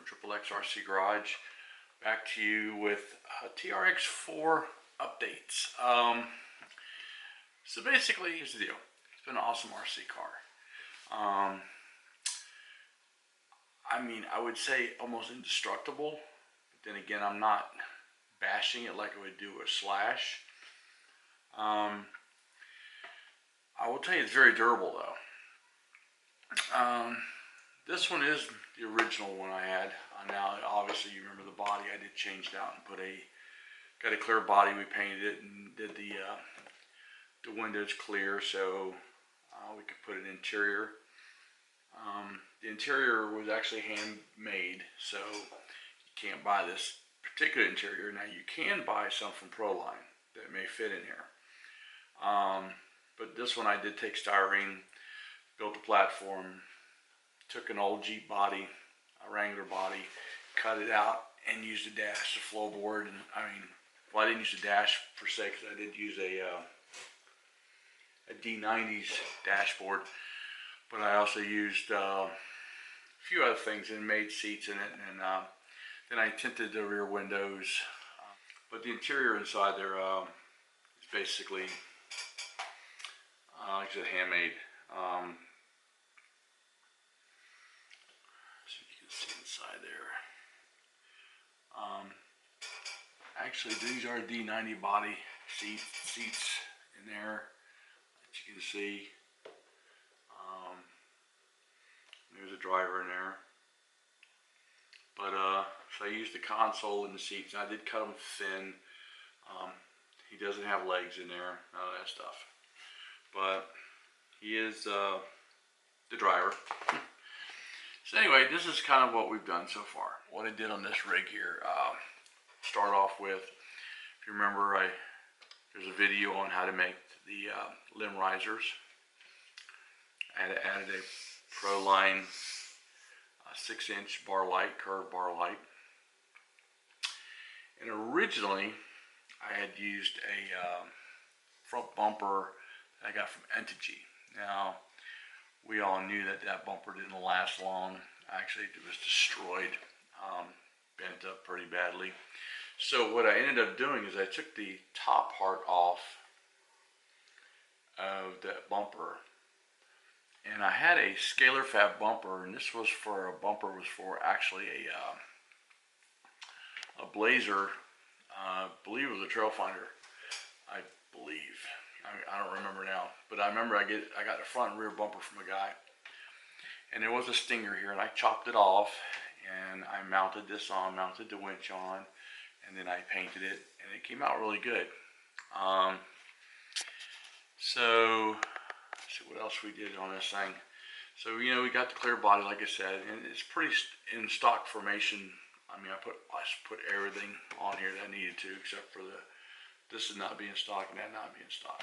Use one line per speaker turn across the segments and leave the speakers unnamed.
TRXXAS RC Garage, back to you with TRX4 updates. So basically, here's the deal. It's been an awesome RC car. I mean, I would say almost indestructible, but then again, I'm not bashing it like I would do a Slash. I will tell you, it's very durable though. This one is the original one I had. Now, obviously, you remember the body. I did change it out and got a clear body. We painted it and did the windows clear so we could put an interior. The interior was actually handmade, so you can't buy this particular interior. Now, you can buy some from Proline that may fit in here. But this one I did take styrene, built a platform, took an old Jeep body, a Wrangler body, cut it out, and used a dash, a floorboard. And I mean, well, I didn't use a dash per se because I did use a D90's dashboard, but I also used a few other things and made seats in it, and then I tinted the rear windows. But the interior inside there is basically, like I said, handmade. So you can see inside there. Actually, these are D90 body seats in there that you can see. There's a driver in there. But so I used the console and the seats, and I did cut them thin. He doesn't have legs in there, none of that stuff. But he is the driver. So anyway, this is kind of what we've done so far. What I did on this rig here, start off with, if you remember, there's a video on how to make the limb risers. I added a Proline 6-inch bar light, curved bar light. And originally, I had used a front bumper that I got from Entity. Now, we all knew that that bumper didn't last long. Actually, it was destroyed, bent up pretty badly. So what I ended up doing is I took the top part off of that bumper, and I had a scalar fab bumper, and this was for actually a Blazer. I believe it was a Trail Finder. I believe. I don't remember now, but I remember I got the front and rear bumper from a guy, and there was a stinger here, and I chopped it off, and I mounted this on, mounted the winch on, and then I painted it, and it came out really good. So let's see what else we did on this thing. So we got the clear body, like I said, and it's pretty in stock formation. I mean, I put everything on here that I needed to, except for this is not being stock and that not being stock.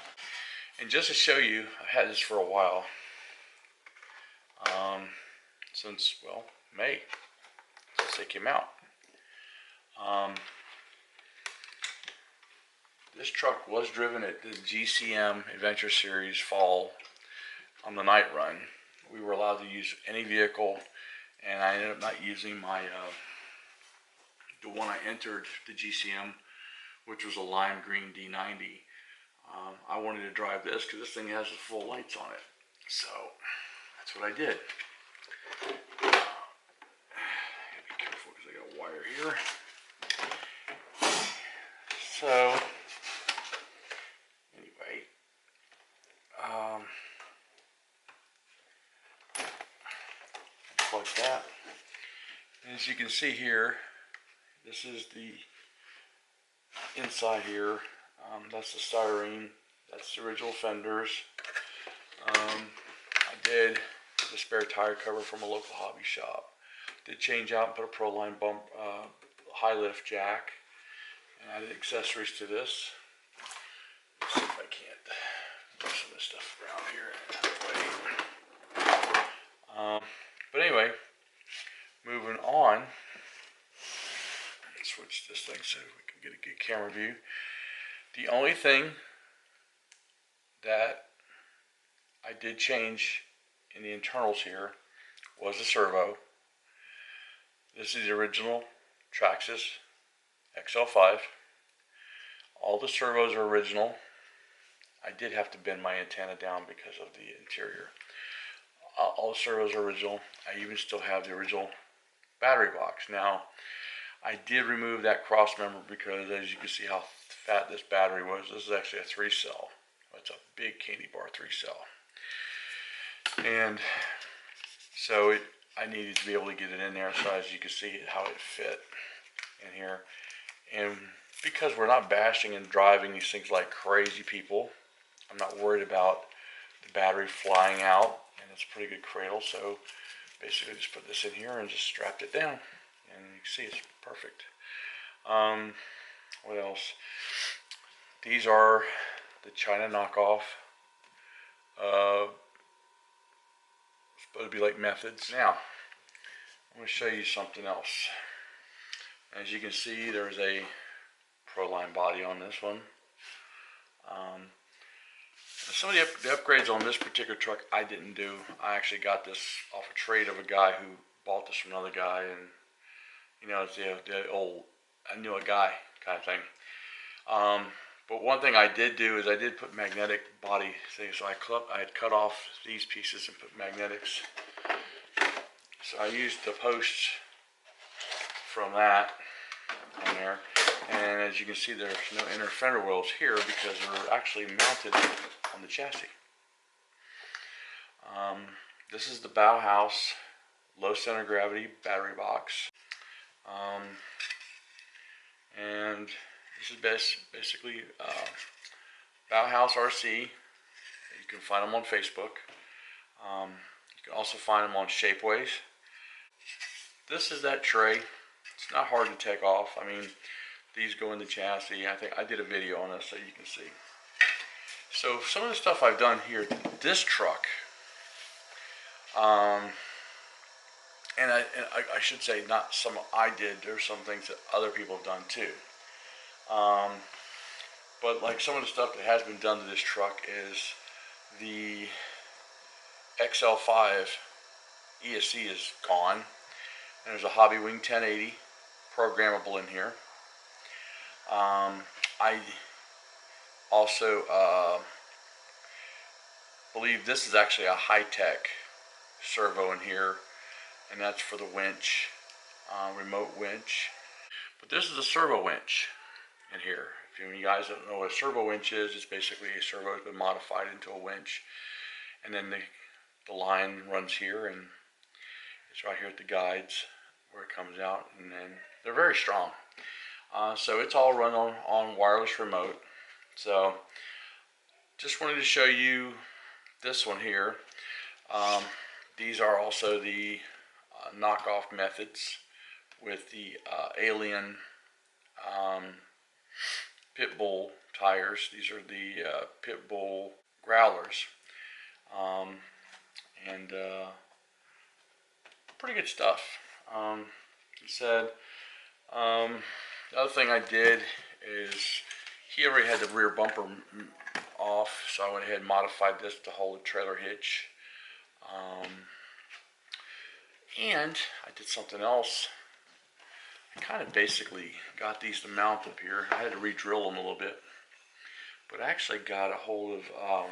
And just to show you, I've had this for a while, since, well, May, since they came out. This truck was driven at the GCM Adventure Series fall on the night run. We were allowed to use any vehicle, and I ended up not using my the one I entered the GCM, which was a lime green D90. I wanted to drive this because this thing has the full lights on it. So that's what I did. Be careful because I got a wire here. So anyway, like that. And as you can see here, this is the inside here. That's the styrene. That's the original fenders. I did get a spare tire cover from a local hobby shop. Did change out and put a Proline high lift jack, and added accessories to this. Let's see if I can't move some of this stuff around here. But anyway, moving on. Switch this thing so we can get a good camera view. The only thing that I did change in the internals here was the servo. This is the original TRAXXAS XL5. All the servos are original. I did have to bend my antenna down because of the interior. All the servos are original. I even still have the original battery box. Now, I did remove that cross member because, as you can see how fat this battery was, this is actually a 3-cell. It's a big candy bar 3-cell. And so I needed to be able to get it in there, so as you can see how it fit in here. And because we're not bashing and driving these things like crazy people, I'm not worried about the battery flying out, and it's a pretty good cradle. So basically just put this in here and just strapped it down, and you can see it's perfect. What else? These are the China knockoff. Supposed to be like Methods. Now, I'm going to show you something else. As you can see, there's a Proline body on this one. Some of the upgrades on this particular truck I didn't do. I actually got this off a trade of a guy who bought this from another guy, and you know, it's the old I knew a guy kind of thing. But one thing I did do is I did put magnetic body things. So I had cut off these pieces and put magnetics. So I used the posts from that on there. And as you can see, there's no inner fender wells here because they're actually mounted on the chassis. This is the Bauhaus low center gravity battery box. And this is basically Bauhaus RC. You can find them on Facebook. You can also find them on Shapeways. This is that tray. It's not hard to take off. I mean, these go in the chassis. I think I did a video on this so you can see. So some of the stuff I've done here, this truck, and I should say not some I did, there's some things that other people have done too. But like some of the stuff that has been done to this truck is the XL5 ESC is gone, and there's a Hobby Wing 1080 programmable in here. I also believe this is actually a high-tech servo in here, and that's for the winch, remote winch. But this is a servo winch in here. If you guys don't know what a servo winch is, it's basically a servo that's been modified into a winch, and then the line runs here, and it's right here at the guides where it comes out, and then they're very strong. So it's all run on wireless remote. So just wanted to show you this one here. These are also the knockoff Methods with the Alien Pit Bull tires. These are the Pit Bull Growlers. And pretty good stuff. He said, the other thing I did is he already had the rear bumper off, so I went ahead and modified this to hold a trailer hitch. And I did something else. I kind of basically got these to mount up here. I had to re-drill them a little bit, but I actually got a hold of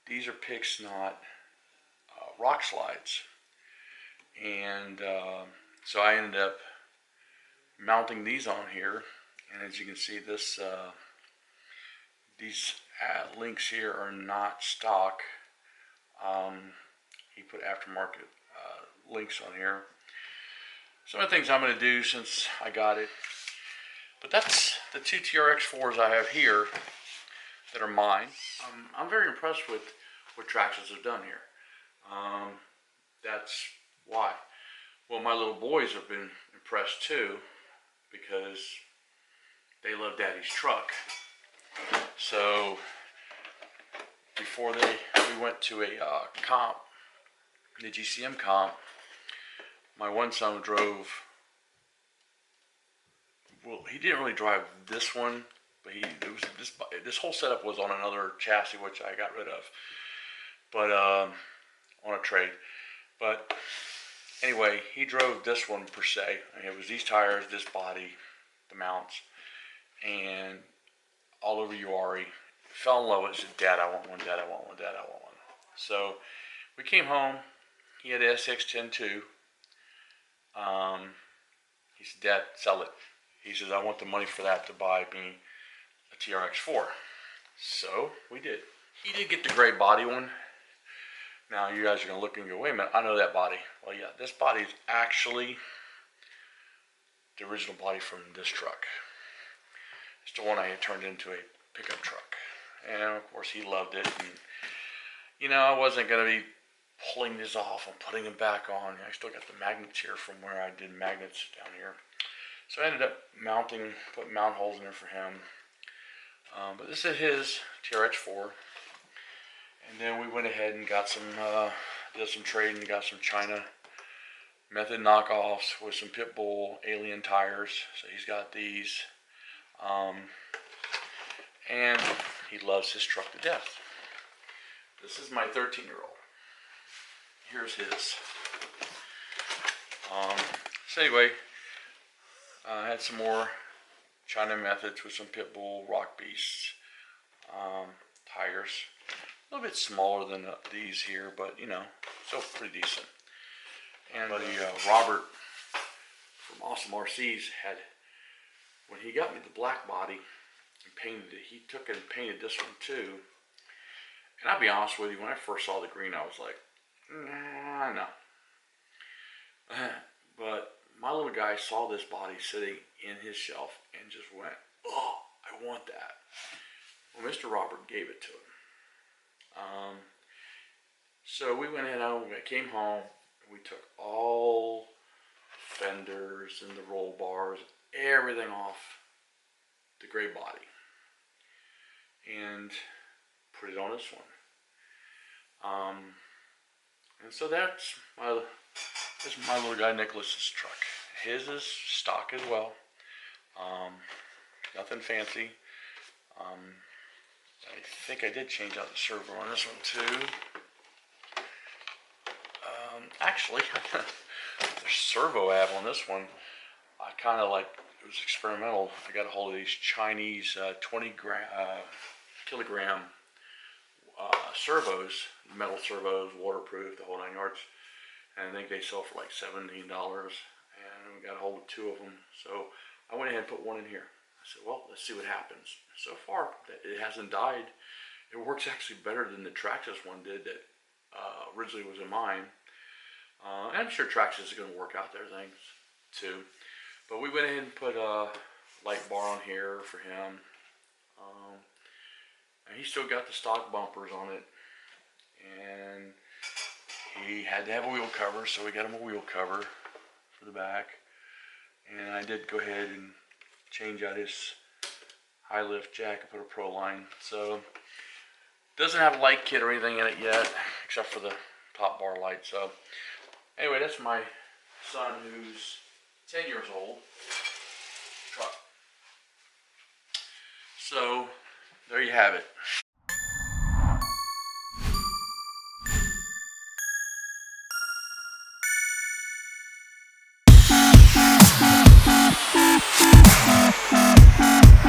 these are Pixnot rock slides, and so I ended up mounting these on here. And as you can see, this these links here are not stock. He put aftermarket links on here. Some of the things I'm going to do since I got it. But that's the two TRX4s I have here that are mine. I'm very impressed with what TRAXXAS have done here. That's why. Well, my little boys have been impressed too, because they love Daddy's truck. So before we went to a comp, the GCM comp, my one son drove, well, he didn't really drive this one, but this whole setup was on another chassis, which I got rid of, but on a trade. But Anyway, he drove this one per se. It was these tires, this body, the mounts, and all over URI. Fell in love with it. Said, Dad, I want one. Dad, I want one. Dad, I want one. So we came home. He had the SX10 too. He said, Dad, sell it. He says, I want the money for that to buy me a TRX4. So we did. He did get the gray body one. Now you guys are going to look and go, wait a minute, I know that body. Well, yeah, this body is actually the original body from this truck. It's the one I had turned into a pickup truck. And of course he loved it. And, you know, I wasn't going to be pulling this off and putting them back on. I still got the magnets here from where I did magnets down here. So I ended up putting mount holes in there for him. But this is his TRX4. And then we went ahead and got some, did some trading, got some China Method knockoffs with some Pitbull Alien tires. So he's got these. And he loves his truck to death. This is my 13-year-old. Here's his. So anyway, I had some more China Methods with some Pitbull Rock Beasts tires. A little bit smaller than these here, but you know, still pretty decent. And buddy Robert from Awesome RCs had, when he got me the black body and painted it, he took and painted this one too. And I'll be honest with you, when I first saw the green, I was like, nah, no. But my little guy saw this body sitting in his shelf and just went, oh, I want that. Well, Mr. Robert gave it to him. So we went in, I came home, we took all the fenders and the roll bars, everything off the gray body and put it on this one. And so that's my little guy Nicholas's truck. His is stock as well. Nothing fancy. I think I did change out the servo on this one too. Actually, the servo ab on this one, I kind of like, it was experimental. I got a hold of these Chinese 20 kilogram servos, metal servos, waterproof, the whole 9 yards. And I think they sell for like $17. And we got a hold of 2 of them. So I went ahead and put one in here. I said, well, let's see what happens. So far, it hasn't died. It works actually better than the TRAXXAS one did that originally was in mine. And I'm sure TRAXXAS is going to work out their things too. But we went ahead and put a light bar on here for him. And he still got the stock bumpers on it. And he had to have a wheel cover, so we got him a wheel cover for the back. And I did go ahead and change out his high lift jack and put a Pro line. So doesn't have a light kit or anything in it yet, except for the top bar light. So anyway, that's my son who's 10 years old truck. So there you have it.